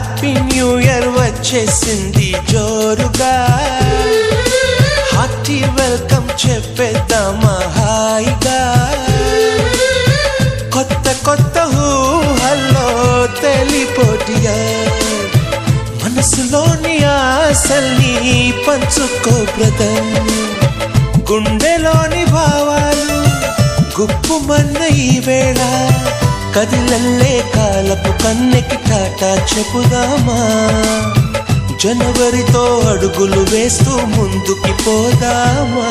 Happy new year వచ్చేసింది జోరుగా, hearty welcome చెప్పేద్దామా హాయిగా. కొత్త కొత్త ఊహల్లో తెలిపోటియా, మనసులోని ఆశల్ని పంచుకో బ్రదర్. గుండెలోని భావాలు గుప్పుమన్న ఈ వేళ, కదిలల్లే కాలపు కన్నెకి టాటా చెప్పుదామా. జనవరితో అడుగులు వేస్తూ ముందుకి పోదామా.